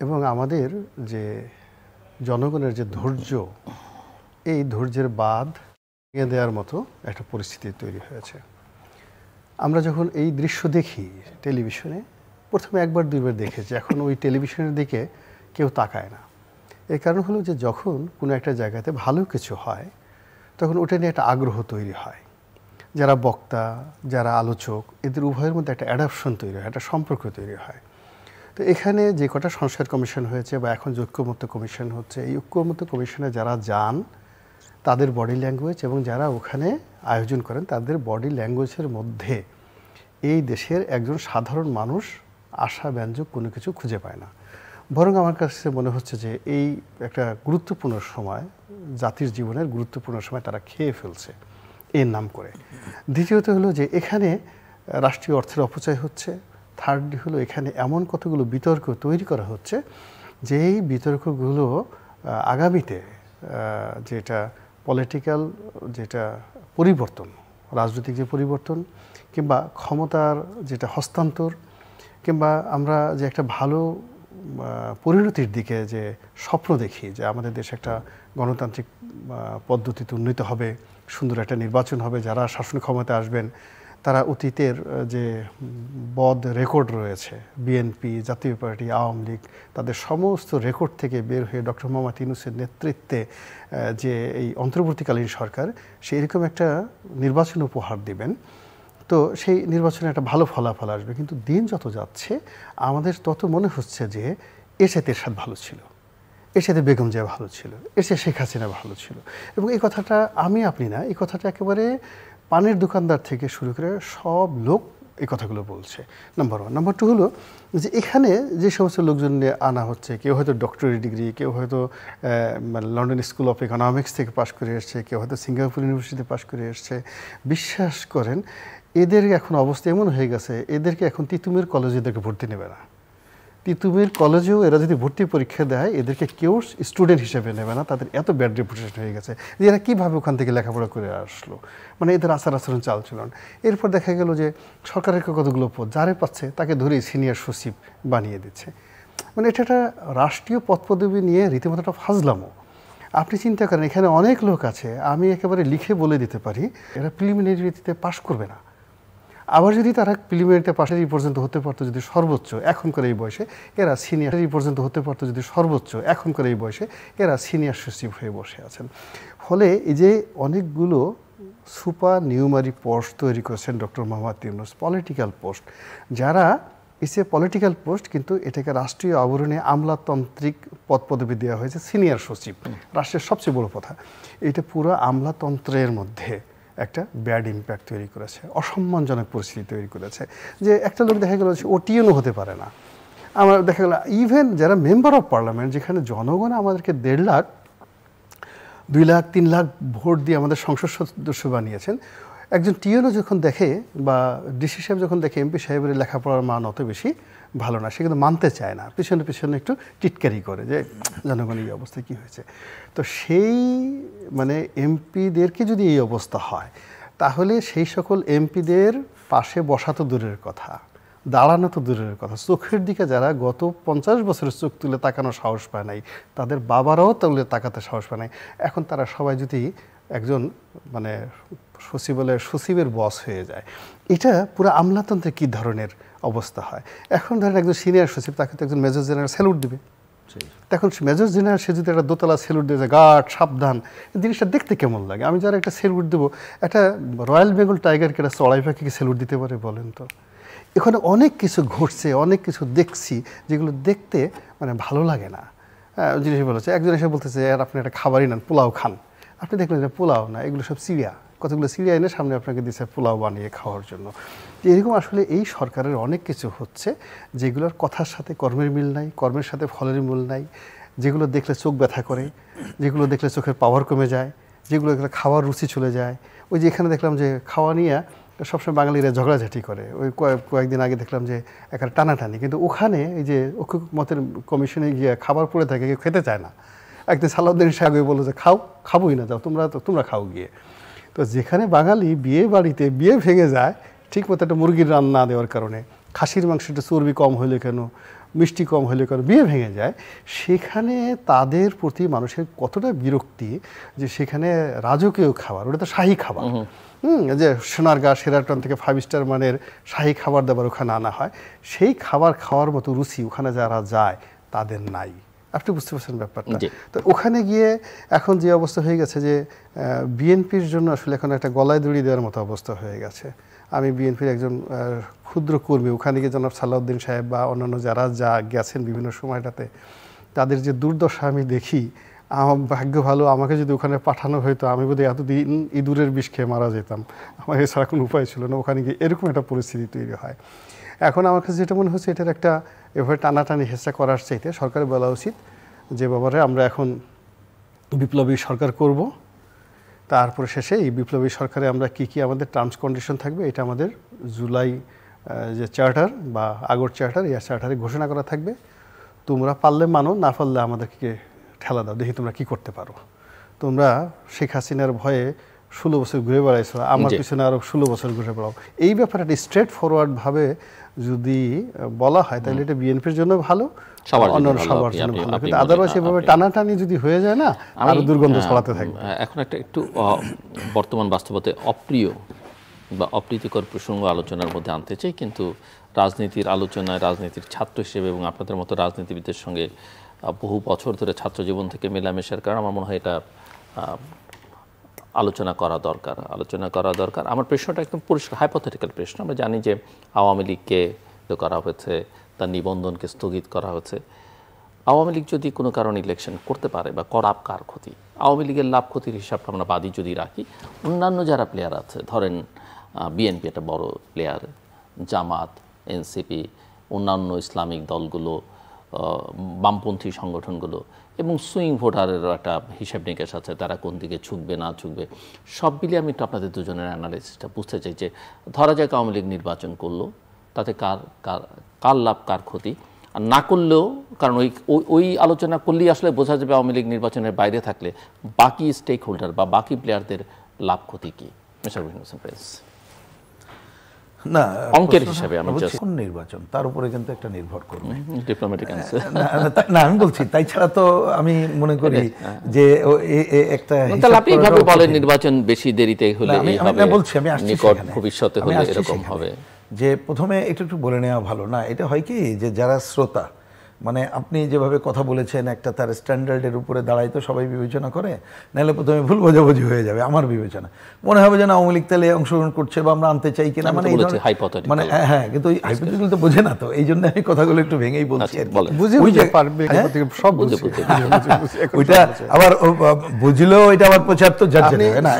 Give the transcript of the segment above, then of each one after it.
এবং আমাদের যে জনগণের যে ধৈর্য, এই ধৈর্যের বাঁধ ভেঙে দেওয়ার মতো একটা পরিস্থিতি তৈরি হয়েছে। আমরা যখন এই দৃশ্য দেখি টেলিভিশনে, প্রথমে একবার দুইবার দেখেছি, এখন ওই টেলিভিশনের দিকে কেউ তাকায় না। এর কারণ হলো যে যখন কোনো একটা জায়গাতে ভালো কিছু হয় তখন ওটা নিয়ে একটা আগ্রহ তৈরি হয়। যারা বক্তা, যারা আলোচক, এদের উভয়ের মধ্যে একটা অ্যাডাপশন তৈরি হয়, একটা সম্পর্ক তৈরি হয়। তো এখানে যে কটা সংস্কার কমিশন হয়েছে বা এখন যে ঐক্যমত্য কমিশন হচ্ছে, এই ঐক্যমত্য কমিশনে যারা যান তাদের বডি ল্যাঙ্গুয়েজ এবং যারা ওখানে আয়োজন করেন তাদের বডি ল্যাঙ্গুয়েজের মধ্যে এই দেশের একজন সাধারণ মানুষ আশাব্যঞ্জক কোনো কিছু খুঁজে পায় না। বরং আমার কাছে মনে হচ্ছে যে এই একটা গুরুত্বপূর্ণ সময়, জাতির জীবনের গুরুত্বপূর্ণ সময় তারা খেয়ে ফেলছে এর নাম করে। দ্বিতীয়ত হলো যে এখানে রাষ্ট্রীয় অর্থের অপচয় হচ্ছে। থার্ডলি হলো এখানে এমন কতগুলো বিতর্ক তৈরি করা হচ্ছে যে এই বিতর্কগুলো আগামীতে যেটা পলিটিক্যাল যেটা পরিবর্তন, রাজনৈতিক যে পরিবর্তন কিংবা ক্ষমতার যেটা হস্তান্তর কিংবা আমরা যে একটা ভালো পরিণতির দিকে যে স্বপ্ন দেখি যে আমাদের দেশ একটা গণতান্ত্রিক পদ্ধতিতে উন্নীত হবে, সুন্দর একটা নির্বাচন হবে, যারা শাসন ক্ষমতায় আসবেন তারা অতীতের যে বদ রেকর্ড রয়েছে, বিএনপি, জাতীয় পার্টি, আওয়ামী লীগ, তাদের সমস্ত রেকর্ড থেকে বের হয়ে ডক্টর মোহাম্মদ ইউনূসের নেতৃত্বে যে এই অন্তর্বর্তীকালীন সরকার সেই রকম একটা নির্বাচন উপহার দিবেন। তো সেই নির্বাচনে একটা ভালো ফলাফল আসবে। কিন্তু দিন যত যাচ্ছে আমাদের তত মনে হচ্ছে যে এর সাথে এরশাদ ভালো ছিল, এর সাথে বেগম জিয়া ভালো ছিল, এর সাথে শেখ হাসিনা ভালো ছিল। এবং এই কথাটা আমি আপনি না, এই কথাটা একেবারে পানের দোকানদার থেকে শুরু করে সব লোক এই কথাগুলো বলছে। Number one. নাম্বার টু হলো যে এখানে যে সমস্ত লোকজন নিয়ে আনা হচ্ছে, কেউ হয়তো ডক্টরেট ডিগ্রি, কেউ হয়তো লন্ডন স্কুল অফ ইকোনমিক্স থেকে পাশ করে এসছে, কেউ হয়তো সিঙ্গাপুর ইউনিভার্সিটিতে পাশ করে এসছে। বিশ্বাস করেন এদের এখন অবস্থা এমন হয়ে গেছে, এদেরকে এখন তিতুমির কলেজে এদেরকে ভর্তি নেবে না। তিতুমির কলেজেও এরা যদি ভর্তি পরীক্ষা দেয় এদেরকে কেউ স্টুডেন্ট হিসেবে নেবে না, তাদের এত ব্যাড রেপুটেশন হয়ে গেছে যে এরা কীভাবে ওখান থেকে লেখাপড়া করে আসলো, মানে এদের আচার আচরণ চালচলন। এরপর দেখা গেল যে সরকারের কতগুলো পদ যারে পাচ্ছে তাকে ধরেই সিনিয়র সচিব বানিয়ে দিচ্ছে। মানে এটা একটা রাষ্ট্রীয় পদ পদবি নিয়ে রীতিমতো একটা ফাজলামো। আপনি চিন্তা করেন এখানে অনেক লোক আছে, আমি একেবারে লিখে বলে দিতে পারি এরা প্রিলিমিনারিতে পাশ করবে না। আবার যদি তারা প্রিলিমিনারিতে পাশের এই পর্যন্ত হতে পারতো যদি সর্বোচ্চ এখনকার এই বয়সে, এরা সিনিয়র এই পর্যন্ত হতে পারতো যদি সর্বোচ্চ এখনকার এই বয়সে, এরা সিনিয়র সচিব হয়ে বসে আছেন। ফলে এই যে অনেকগুলো সুপার নিউমারি পোস্ট তৈরি করেছেন doctor Mohammad Yunus, political post, যারা ইসে পলিটিক্যাল পোস্ট কিন্তু এটাকে রাষ্ট্রীয় আবরণে আমলাতান্ত্রিক পদ পদবি দেওয়া হয়েছে সিনিয়র সচিব। রাষ্ট্রের সবচেয়ে বড় কথা, এটা পুরো আমলাতন্ত্রের মধ্যে একটা ব্যাড ইম্প্যাক্ট তৈরি করেছে, অসম্মানজনক পরিস্থিতি তৈরি করেছে। যে একটা লোক দেখা গেল ওটিএনও হতে পারে না। আমার দেখা গেল ইভেন যারা মেম্বার অফ পার্লামেন্ট, যেখানে জনগণ আমাদেরকে 1.5 লাখ 2 লাখ 3 লাখ ভোট দিয়ে আমাদের সংসদ সদস্য বানিয়েছেন, একজন টিএনও যখন দেখে বা ডিসি সাহেব যখন দেখে এমপি সাহেবের লেখাপড়ার মান অত বেশি ভালো না, সে কিন্তু মানতে চায় না, পিছনে পিছনে একটু টিটকারি করে যে জনগণ এই অবস্থায় কী হয়েছে। তো সেই মানে এমপিদেরকে যদি এই অবস্থা হয় তাহলে সেই সকল এমপিদের পাশে বসা তো দূরের কথা, দাঁড়ানো তো দূরের কথা, চোখের দিকে যারা গত 50 বছরের চোখ তুলে তাকানোর সাহস পায় নাই, তাদের বাবারাও তুলে তাকাতে সাহস পায় নাই, এখন তারা সবাই যদি একজন মানে সচিবের বস হয়ে যায়, এটা পুরো আমলাতন্ত্রে কী ধরনের অবস্থা হয়। এখন ধরেন একজন সিনিয়র সচিব, তাকে তো একজন মেজর জেনারেল স্যালুট দিবে। তখন মেজর জেনারেল সে যদি একটা দোতলা স্যালুট দিয়ে গার্ড সাবধান, জিনিসটা দেখতে কেমন লাগে? আমি যারা একটা স্যালুট দেবো, একটা রয়্যাল বেঙ্গল টাইগারকে একটা চড়াই পাখিকে স্যালুট দিতে পারে বলেন তো? এখানে অনেক কিছু ঘটছে, অনেক কিছু দেখছি যেগুলো দেখতে মানে ভালো লাগে না। জিনিস বলেছে, একজন এসে বলতেছে আর আপনি একটা খাবারই নেন, পোলাও খান। আপনি দেখলেন যে পোলাও না, এগুলো সব চিড়িয়া, কতগুলো চিড়িয়া এনে সামনে আপনাকে দিচ্ছে পোলাও বানিয়ে খাওয়ার জন্য। এরকম আসলে এই সরকারের অনেক কিছু হচ্ছে যেগুলোর কথার সাথে কর্মের মিল নাই, কর্মের সাথে ফলের মিল নাই, যেগুলো দেখলে চোখ ব্যথা করে, যেগুলো দেখলে চোখের পাওয়ার কমে যায়, যেগুলো দেখলে খাওয়ার রুচি চলে যায়। ওই যে এখানে দেখলাম যে খাওয়া নিয়ে সবসময় বাঙালিরা ঝগড়াঝাটি করে, ওই কয়েকদিন আগে দেখলাম যে একটা টানাটানি, কিন্তু ওখানে এই যে ঐক্যমতের কমিশনে গিয়ে খাবার পড়ে থাকে, কেউ খেতে চায় না। একদিন সালাউদ্দিন সাহেব বললো যে খাবোই না, যাও তোমরা খাও গিয়ে। তো যেখানে বাঙালি বিয়ে বাড়িতে বিয়ে ভেঙে যায় ঠিক মতো একটা মুরগির রান্না দেওয়ার কারণে, খাসির মাংসটা চর্বি কম হইলে কেন, মিষ্টি কম হলে কারো বিয়ে ভেঙে যায়, সেখানে তাদের প্রতি মানুষের কতটা বিরক্তি যে সেখানে রাজকীয় খাবার, ওটা তো শাহী খাবার, যে সোনারগাঁ শেরাটন থেকে 5 স্টার মানের শাহী খাবার দাবার ওখানে আনা হয়, সেই খাবার খাওয়ার মতো রুচি ওখানে যারা যায় তাদের নাই। আপনি বুঝতে পারছেন ব্যাপারটা? তো ওখানে গিয়ে এখন যে অবস্থা হয়ে গেছে যে বিএনপির জন্য আসলে এখন একটা গলায় দড়ি দেওয়ার মতো অবস্থা হয়ে গেছে। আমি বিএনপির একজন ক্ষুদ্র কর্মী, ওখানে গিয়ে জনাব সালাউদ্দিন সাহেব বা অন্যান্য যারা গেছেন বিভিন্ন সময়টাতে, তাদের যে দুর্দশা আমি দেখি, আমার ভাগ্য ভালো, আমাকে যদি ওখানে পাঠানো হয়তো আমি বোধহয় এতদিন ইঁদুরের বিষ খেয়ে মারা যেতাম, আমার এছাড়া কোনো উপায় ছিল না। ওখানে গিয়ে এরকম একটা পরিস্থিতি তৈরি হয়। এখন আমার কাছে যেটা মনে হচ্ছে, এটার একটা এভাবে টানাটানি হেঁচা করার চাইতে সরকারের বলা উচিত যে বাবারে আমরা এখন বিপ্লবী সরকার করব, তারপরে শেষে এই বিপ্লবী সরকারে আমরা কি কি আমাদের টার্মস কন্ডিশন থাকবে এটা আমাদের জুলাই যে চার্টার বা আগর চার্টার, এই চার্টারে ঘোষণা করা থাকবে। তোমরা পারলে মানো, না পারলে আমাদেরকে ঠেলা দাও, দেখি তোমরা কি করতে পারো। তোমরা শেখ হাসিনার ভয়ে 16 বছর ঘুরে বেড়াইছো, আমার পিছনে আরো 16 বছর ঘুরে বেড়াও। এই ব্যাপারটা স্ট্রেট ফরওয়ার্ড ভাবে যদি বলা হয় তাহলে এটা বিএনপির জন্য ভালো, অন্যান্য সবার জন্য ভালো। কিন্তু আদারওয়াইজ এভাবে টানাটানি যদি হয়ে যায় না, আরো দুর্গন্ধ ছড়াতে থাকবে। এখন একটা একটু বর্তমান বাস্তবতায় অপ্রিয় বা অপ্রীতিকর প্রসঙ্গ আলোচনার মধ্যে আনতে চাই, কিন্তু রাজনীতির আলোচনায় রাজনীতির ছাত্র হিসেবে এবং আপনাদের মতো রাজনীতিবিদদের সঙ্গে বহু বছর ধরে ছাত্র জীবন থেকে মেলামেশার কারণে আমার মনে হয় এটা আলোচনা করা দরকার। আমার প্রশ্নটা একদম পরিষ্কার হাইপোথেটিক্যাল প্রশ্ন। আমরা জানি যে আওয়ামী লীগকে করা হয়েছে, তার নিবন্ধনকে স্থগিত করা হয়েছে। আওয়ামী লীগ যদি কোনো কারণে ইলেকশন করতে পারে বা লাভ কার ক্ষতি, আওয়ামী লীগের লাভ ক্ষতির হিসাবটা আমরা বাদী যদি রাখি, অন্যান্য যারা প্লেয়ার আছে, ধরেন বিএনপি একটা বড় প্লেয়ার, জামাত, এনসিপি, অন্যান্য ইসলামিক দলগুলো, বামপন্থী সংগঠনগুলো এবং সুইং ভোটারেরও একটা হিসাব নিকাশ আছে, তারা কোন দিকে ঝুঁকবে না ঝুঁকবে, সব মিলিয়ে আমি একটু আপনাদের দুজনের অ্যানালাইসিসটা বুঝতে চাই যে ধরা যাক আওয়ামী লীগ নির্বাচন করলো, তাতে কার লাভ কার ক্ষতি, আর না করলেও, কারণ ওই আলোচনা করলেই আসলে বোঝা যাবে আওয়ামী লীগ নির্বাচনের বাইরে থাকলে বাকি স্টেক হোল্ডার বা বাকি প্লেয়ারদের লাভ ক্ষতি কী। মিস্টার রহিম হোসেন প্রেস না, অঙ্কের হিসাবে আমরা কোন নির্বাচন তার উপরে কিন্তু একটা নির্ভর করবে। ডিপ্লোম্যাটিক অ্যানসার না, আমি বলছি তাই ছাড়া তো আমি মনে করি যে একটা তাহলে আপনি এইভাবে বলেন নির্বাচন বেশি দেরিতে হলে আমি বলছি, আমি আসছি নিকট ভবিষ্যতে হলে এরকম হবে। যে প্রথমে একটু বলে নেওয়া ভালো না, এটা হয় কি যে যারা শ্রোতা, মানে আপনি যেভাবে কথা বলেছেন একটা তার স্ট্যান্ডার্ডের উপরে দাঁড়াই তো সবাই বিবেচনা করে, নাহলে প্রথমে ভুল বোঝাবুঝি হয়ে যাবে। আমার বিবেচনা মনে হবে যে না আওয়ামী লীগ তাহলে অংশগ্রহণ করছে বা আমরা আনতে চাই কিনা, মানে মানে হ্যাঁ, কিন্তু ওই হাইপোথেটিক্যাল তো বোঝে না, তো এই জন্য আমি কথাগুলো একটু ভেঙেই বলছি। ওইটা আবার বুঝলেও এটা আবার 75 জার্জেট হবে না।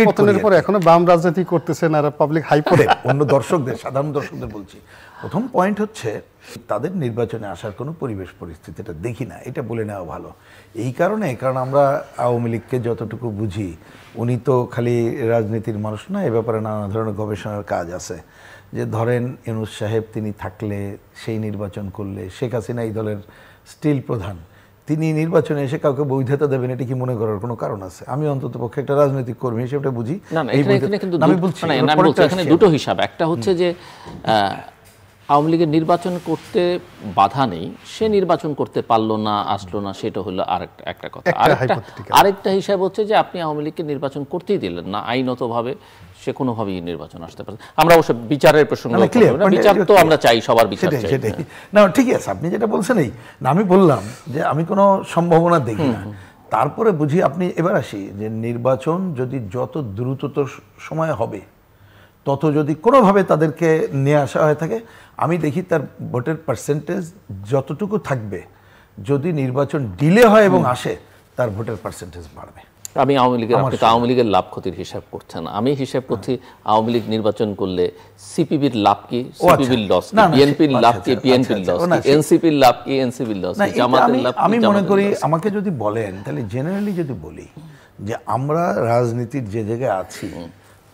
পতনের পর এখনো বাম রাজনীতি করতেছেন আর পাবলিক হাইপোথেটিক। অন্য দর্শকদের, সাধারণ দর্শকদের বলছি, প্রথম পয়েন্ট হচ্ছে তাদের নির্বাচনে আসার কোনো পরিবেশ পরিস্থিতিটা দেখি না, এটা বলে নেওয়া ভালো। এই কারণে, কারণ আমরা আওয়ামী লীগকে যতটুকু বুঝি, উনি তো খালি রাজনীতির মানুষ না, এ ব্যাপারে নানা ধরনের গবেষণার কাজ আছে। যে ধরেন ইউনূস সাহেব তিনি থাকলে, সেই নির্বাচন করলে, শেখ হাসিনা এই দলের স্টিল প্রধান, তিনি নির্বাচনে এসে কাউকে বৈধতা দেবেন, এটা কি মনে করার কোনো কারণ আছে? আমি অন্তত পক্ষে একটা রাজনৈতিক কর্মী হিসেবে বুঝি। আমি বলছি এখানে দুটো হিসাব, একটা হচ্ছে যে আওয়ামী লীগের নির্বাচন করতে বাধা নেই, সে নির্বাচন করতে পারলো না, আসলো না, সেটা হলো একটা কথা। আরেকটা হিসাব হচ্ছে যে আপনি আওয়ামী লীগকে নির্বাচন করতেই দিলেন না আইনতভাবে, সে কোনোভাবেই নির্বাচন আসতে পারে। আমরা অবশ্য বিচারের প্রসঙ্গ, বিচার তো আমরা চাই, সবার বিচার চাই। না ঠিক আছে, আপনি যেটা বলছেন এই না, আমি বললাম যে আমি কোনো সম্ভাবনা দেখি না। তারপরে বুঝি আপনি এবার আসি যে নির্বাচন যদি যত দ্রুততর সময় হবে, তত যদি কোনোভাবে তাদেরকে নিয়ে আসা হয়ে থাকে, আমি দেখি তার ভোটের পার্সেন্টেজ যতটুকু থাকবে, যদি নির্বাচন ডিলে হয় এবং আসে, তার ভোটের পার্সেন্টেজ বাড়বে। আমি আওয়ামী লীগের লাভ ক্ষতির হিসাব করছেন, আমি হিসাব করছি আওয়ামী লীগ নির্বাচন করলে সিপিবির লাভ কি, সিপিবির লস কি, বিএনপির লাভ কি, বিএনপির লস কি, এনসিপির লাভ কি, এনসিপির লস কি, জামাতের লাভ কি। আমি মনে করি, আমাকে যদি বলেন, তাহলে জেনারেলি যদি বলি যে আমরা রাজনীতির যে জায়গায় আছি,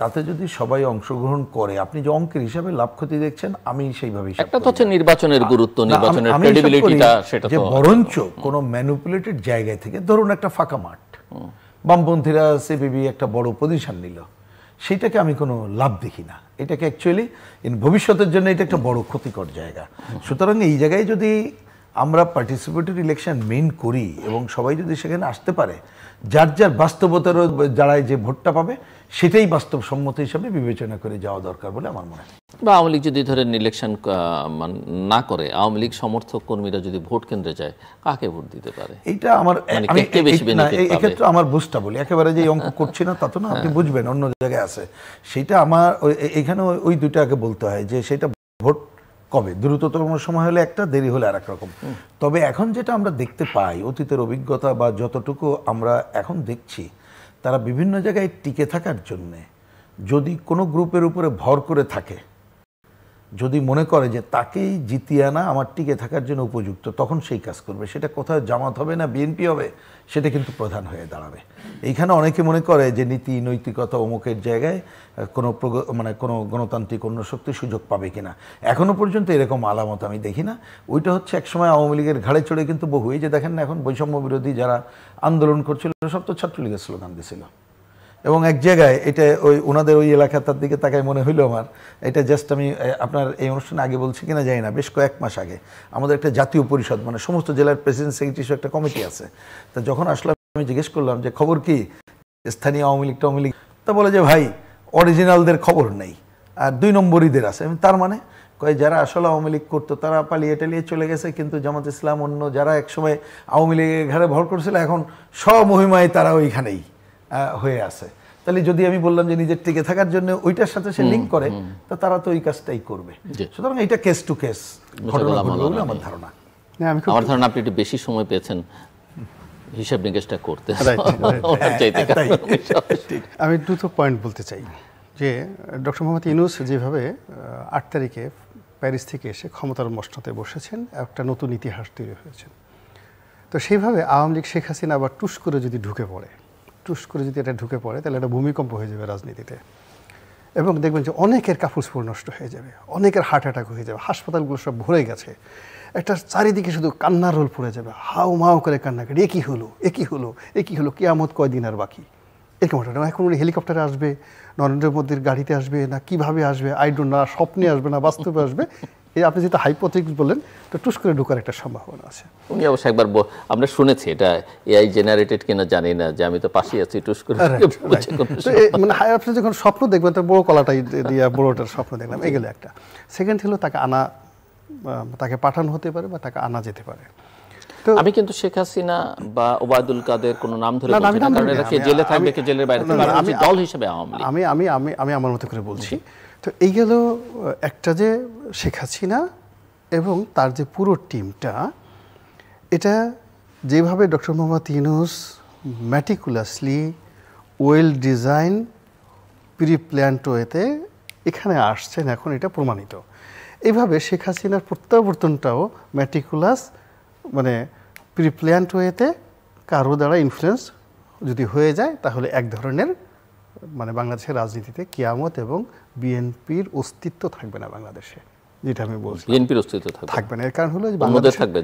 তাতে যদি সবাই অংশগ্রহণ করে, আপনি যে অঙ্কের হিসাবে লাভ ক্ষতি দেখছেন, আমি সেইভাবে একটা তো হচ্ছে নির্বাচনের গুরুত্ব, নির্বাচনের ক্রেডিবিলিটিটা, সেটা তো বরঞ্চ কোনো ম্যানিপুলেটেড জায়গা থেকে, ধরুন একটা ফাঁকা মাঠ, বামপন্থীরা সিপিবি একটা বড় পজিশন নিল, সেইটাকে আমি কোনো লাভ দেখি না। এটাকে অ্যাকচুয়ালি ভবিষ্যতের জন্য এটা একটা বড় ক্ষতিকর জায়গা। সুতরাং এই জায়গায় যদি আমরা পার্টিসিপেটরি ইলেকশন মেইন করি এবং সবাই যদি সেখানে আসতে পারে, যার যার বাস্তবতার যারাই যে ভোটটা পাবে সেটাই বাস্তবসম্মত হিসাবে বিবেচনা করে যাওয়া দরকার বলে আমার মনে হয়। বা আওয়ামী লীগ যদি ধরেন ইলেকশন না করে, আওয়ামী লীগ সমর্থক কর্মীরা যদি ভোট কেন্দ্রে যায়, কাকে ভোট দিতে পারে? এইটা আমার এক্ষেত্রে আমার বুঝটা বলি, একেবারে যে অঙ্ক করছি না তা তো না, আপনি বুঝবেন অন্য জায়গায় আছে। সেটা আমার এখানে ওই দুইটা আগে বলতে হয় যে সেটা ভোট কবে, দ্রুততম সময় হলে একটা, দেরি হলে আর এক রকম। তবে এখন যেটা আমরা দেখতে পাই, অতীতের অভিজ্ঞতা বা যতটুকু আমরা এখন দেখছি, তারা বিভিন্ন জায়গায় টিকে থাকার জন্যে যদি কোনো গ্রুপের উপরে ভর করে থাকে, যদি মনে করে যে তাকেই জিতিয়ে আনা আমার টিকে থাকার জন্য উপযুক্ত, তখন সেই কাজ করবে। সেটা কোথায় জামাত হবে না বিএনপি হবে, সেটা কিন্তু প্রধান হয়ে দাঁড়াবে। এইখানে অনেকে মনে করে যে নীতি নৈতিকতা অমুকের জায়গায় কোনো কোনো গণতান্ত্রিক অন্য শক্তি সুযোগ পাবে কিনা, এখনো পর্যন্ত এরকম আলামত আমি দেখি না। ওইটা হচ্ছে একসময় আওয়ামী লীগের ঘাড়ে চড়ে কিন্তু বহু, এই যে দেখেন না এখন বৈষম্য বিরোধী যারা আন্দোলন করছিল সব তো ছাত্রলীগের স্লোগান দিছিল। এবং এক জায়গায় এটা ওনাদের ওই এলাকাটার দিকে তাকায় মনে হইলো আমার, এটা জাস্ট আমি আপনার এই অনুষ্ঠানে আগে বলছি কিনা জানি না, বেশ কয়েক মাস আগে আমাদের একটা জাতীয় পরিষদ, সমস্ত জেলার প্রেসিডেন্ট সেক্রেটারি একটা কমিটি আছে। তা যখন আসলাম আমি জিজ্ঞেস করলাম যে খবর কি, স্থানীয় আওয়ামী লীগ, তা বলে যে ভাই অরিজিনালদের খবর নেই আর 2 নম্বরীদের আছে। তার মানে কয় যারা আসলে আওয়ামী লীগ করতো তারা পালিয়ে টালিয়ে চলে গেছে, কিন্তু জামাত ইসলাম অন্য যারা একসময় আওয়ামী লীগের ঘাড়ে ভর করছিল এখন স্বমহিমায় তারা ওইখানেই হয়ে আছে। তাহলে যদি আমি বললাম যে নিজের টিকে থাকার জন্য ওইটার সাথে সে লিঙ্ক করে, তা তারা তো ওই কাজটাই করবে। সুতরাং এটা কেস টু কেস ঘটনা বলে আমার ধারণা। আমার ধারণা আপনি একটু বেশি সময় পেয়েছেন হিসাব নিকেশটা করতে। আমি দুটো পয়েন্ট বলতে চাই যে ডক্টর মোহাম্মদ ইউনূস যেভাবে 8 তারিখে প্যারিস থেকে এসে ক্ষমতার মসনদে বসেছেন, একটা নতুন ইতিহাস তৈরি হয়েছে। তো সেইভাবে আওয়ামী লীগ শেখ হাসিনা আবার টুস করে যদি এটা ঢুকে পড়ে তাহলে একটা ভূমিকম্প হয়ে যাবে রাজনীতিতে, এবং দেখবেন যে অনেকের কাপড় নষ্ট হয়ে যাবে, অনেকের হার্ট অ্যাটাক হয়ে যাবে, হাসপাতালগুলো সব ভরে গেছে, একটা চারিদিকে শুধু কান্নার রোল পড়ে যাবে, হাউ মাউ করে কান্না করে এ কি হলো, কিয়ামত কয়দিন আর বাকি, এরকম একটা। এখন উনি হেলিকপ্টারে আসবে, নরেন্দ্র মোদীর গাড়িতে আসবে, না কিভাবে আসবে আই ডোন্ট নো, স্বপ্নে আসবে না বাস্তবে আসবে, এই আপনি যেটা হাইপোথেটিক্স বললেন, তো টুস করে ঢোকার একটা সম্ভাবনা আছে। উনি অবশ্য একবার আমরা শুনেছি, এটা এআই জেনারেটেড কিনা জানি না, যে আমি তো পাশেই আছি, টুস করে আপনি যখন স্বপ্ন দেখবেন তো বড় কলাটাই দিয়ে বড়টার স্বপ্ন দেখলাম, এগুলো একটা। সেকেন্ড হলো তাকে পাঠানো হতে পারে বা তাকে আনা যেতে পারে। আমি কিন্তু শেখ হাসিনা বা ওবায়দুল কাদের কোনো নাম ধরে বলছি না, কারণ এরা কে জেলে থাকবে কে জেলের বাইরে থাকবে, আমি দল হিসেবে আওয়ামী লীগ, আমি আমার মতো করে বলছি। তো এই গেল একটা, যে শেখ হাসিনা এবং তার যে পুরো টিমটা, এটা যেভাবে doctor Mohammad Yunus meticulously well design pre planned ওয়েতে এখানে আসছেন, এখন এটা প্রমাণিত। এইভাবে শেখ হাসিনার প্রত্যাবর্তনটাও ম্যাটিকুলাস প্রি প্ল্যান্ড ওয়েতে কারো দ্বারা ইনফ্লুয়েন্স যদি হয়ে যায়, তাহলে এক ধরনের বাংলাদেশের রাজনীতিতে কিয়ামত এবং বিএনপির অস্তিত্ব থাকবে না বাংলাদেশে, যেটা আমি বলছি। বিএনপির অস্তিত্ব থাকবে না, এর কারণ হলো যে বাংলাদেশ থাকবে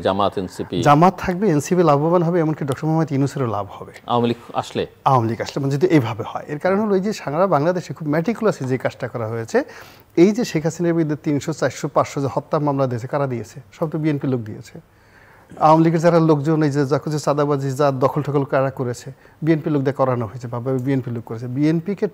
জামাত থাকবে, এনসিপি লাভবান হবে, এমনকি ডক্টর মোহাম্মদ ইউনূসেরও লাভ হবে আওয়ামী লীগ আসলে যদি এইভাবে হয়। এর কারণ হলো এই যে সারা বাংলাদেশে খুব ম্যাটিকুলাসলি যে কাজটা করা হয়েছে, এই যে শেখ হাসিনার বিরুদ্ধে 300, 400, 500 যে হত্যা মামলা দিয়েছে, কারা দিয়েছে? সব তো বিএনপি লোক দিয়েছে। আওয়ামী লীগের যারা লোকজন, এই যে চাঁদাবাজি, যা দখল ঠকল কারা করেছে, বিএনপি লোক দিয়ে করানো হয়েছে বা বিএনপি লোক করেছে। বিএনপিকে